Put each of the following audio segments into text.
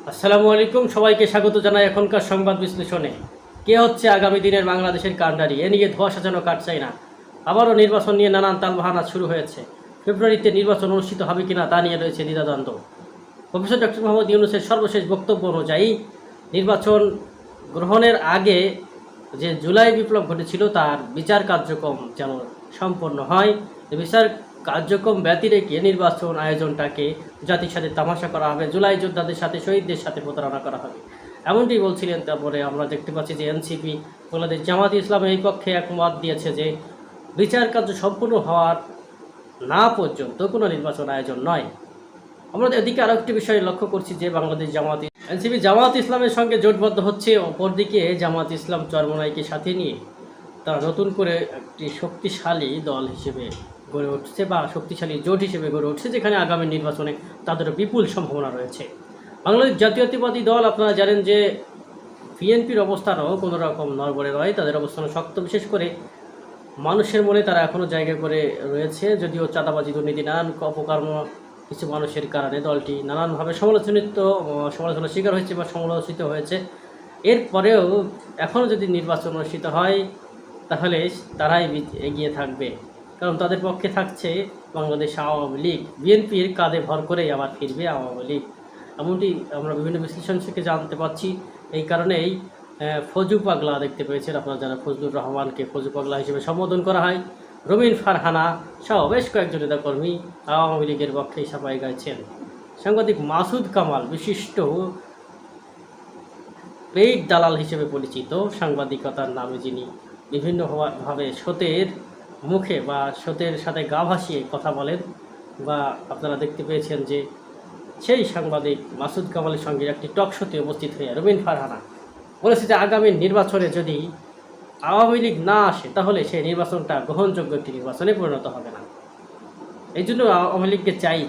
আসসালামু আলাইকুম, সবাইকে স্বাগত জানাই এখনকার সংবাদ বিশ্লেষণে। কে হচ্ছে আগামী দিনের বাংলাদেশের কাণ্ডারি, এ নিয়ে ধোঁয়াশা যেন কাটছেই না। আবারও নির্বাচন নিয়ে নানান তালবাহানা শুরু হয়েছে। ফেব্রুয়ারিতে নির্বাচন অনুষ্ঠিত হবে কিনা তা নিয়ে রয়েছে দ্বিধাদ্বন্দ্ব। প্রফেসর ডক্টর মোহাম্মদ ইউনূসের সর্বশেষ বক্তব্য অনুযায়ী নির্বাচন গ্রহণের আগে যে জুলাই বিপ্লব ঘটেছিল তার বিচার কার্যক্রম যেন সম্পন্ন হয়। বিচার কার্যক্রম ব্যতি রেখে নির্বাচন আয়োজনটাকে জাতির সাথে তামাশা করা হবে, জুলাই যোদ্ধাদের সাথে শহীদদের সাথে প্রতারণা করা হবে, এমনটি বলছিলেন। তারপরে আমরা দেখতে পাচ্ছি যে এনসিপি বাংলাদেশ জামাত ইসলাম এই পক্ষে একমত দিয়েছে যে বিচার কার্য সম্পূর্ণ হওয়ার না পর্যন্ত কোনো নির্বাচন আয়োজন নয়। আমরা এদিকে আরও একটি বিষয় লক্ষ্য করছি যে বাংলাদেশ জামাত এনসিপি জামাত ইসলামের সঙ্গে জোটবদ্ধ হচ্ছে, অপরদিকে জামাত ইসলাম চরমোনাইকে সাথে নিয়ে তারা নতুন করে একটি শক্তিশালী দল হিসেবে গড়ে উঠছে বা শক্তিশালী জোট হিসেবে গড়ে উঠছে, যেখানে আগামী নির্বাচনে তাদের বিপুল সম্ভাবনা রয়েছে। বাংলাদেশ জাতীয়তাবাদী দল, আপনারা জানেন যে বিএনপির অবস্থানও কোনো রকম নড়বড়ে নয়, তাদের অবস্থানও শক্ত। বিশেষ করে মানুষের মনে তারা এখনও জায়গা করে রয়েছে, যদিও চাঁদাবাজি, দুর্নীতি, নানান অপকর্ম কিছু মানুষের কারণে দলটি নানানভাবে সমালোচনার শিকার হয়েছে বা সমালোচিত হয়েছে। এরপরেও এখনও যদি নির্বাচন অনুষ্ঠিত হয় তাহলে তারাই এগিয়ে থাকবে, কারণ তাদের পক্ষে থাকছে বাংলাদেশ আওয়ামী লীগ। বিএনপির কাঁধে ভর করেই আবার ফিরবে আওয়ামী লীগ, এমনটি আমরা বিভিন্ন বিশ্লেষণ থেকে জানতে পাচ্ছি। এই কারণেই ফজু পাগলা দেখতে পেয়েছেন আপনারা, যারা ফজলুর রহমানকে ফজু পাগলা হিসেবে সম্বোধন করা হয়, রবিন ফারহানা সহ বেশ কয়েকজন নেতাকর্মী আওয়ামী লীগের পক্ষেই সাফাই গাইছেন। সাংবাদিক মাসুদ কামাল, বিশিষ্ট পেইড দালাল হিসেবে পরিচিত, সাংবাদিকতার নামে যিনি বিভিন্নভাবে স্রোতের মুখে বা স্রোতের সাথে গা ভাসিয়ে কথা বলেন, বা আপনারা দেখতে পেয়েছেন যে সেই সাংবাদিক মাসুদ কামালের সঙ্গে একটি টক শোতে উপস্থিত হয়ে রবিন ফারহানা বলেছে যে আগামী নির্বাচনে যদি আওয়ামী লীগ না আসে তাহলে সেই নির্বাচনটা গ্রহণযোগ্য একটি নির্বাচনে পরিণত হবে না। এই জন্য আওয়ামী লীগকে চাই।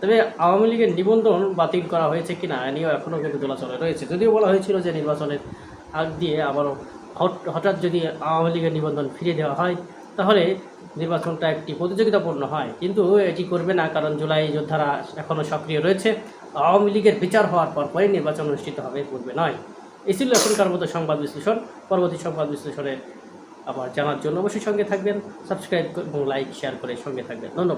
তবে আওয়ামী লীগের নিবন্ধন বাতিল করা হয়েছে কিনা এ নিয়েও এখনও কিন্তু দোলাচলে রয়েছে। যদিও বলা হয়েছিল যে নির্বাচনের আগ দিয়ে আবারও হঠাৎ যদি আওয়ামী লীগের নিবন্ধন ফিরিয়ে দেওয়া হয় তাহলে নির্বাচনটা একটি প্রতিযোগিতাপূর্ণ হয়, কিন্তু এটি করবে না, কারণ জুলাই যোদ্ধারা এখনও সক্রিয় রয়েছে। আওয়ামী লীগের বিচার হওয়ার পরে নির্বাচন অনুষ্ঠিত হবে, পূর্বে নয়। এই ছিল এখনকার মতো সংবাদ বিশ্লেষণ। পরবর্তী সংবাদ বিশ্লেষণে আবার জানার জন্য অবশ্যই সঙ্গে থাকবেন, সাবস্ক্রাইব এবং লাইক শেয়ার করে সঙ্গে থাকবেন। ধন্যবাদ।